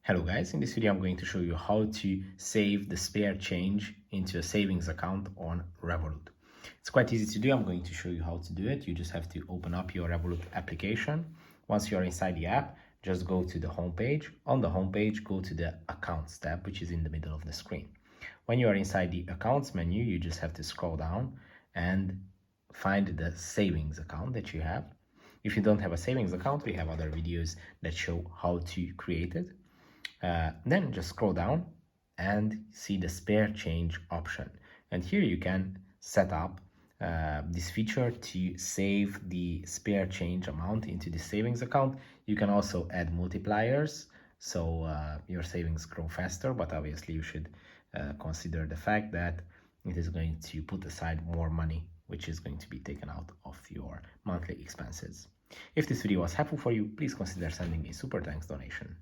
Hello guys, in this video I'm going to show you how to save the spare change into a savings account on Revolut. It's quite easy to do. I'm going to show you how to do it. You just have to open up your Revolut application. Once you're inside the app, just go to the home page. On the home page, go to the Accounts tab, which is in the middle of the screen. When you are inside the Accounts menu, you just have to scroll down and find the savings account that you have. If you don't have a savings account, we have other videos that show how to create it. Then just scroll down and see the spare change option. And here you can set up this feature to save the spare change amount into the savings account. You can also add multipliers, so your savings grow faster, but obviously you should consider the fact that it is going to put aside more money, which is going to be taken out of your monthly expenses. If this video was helpful for you, please consider sending me a super thanks donation.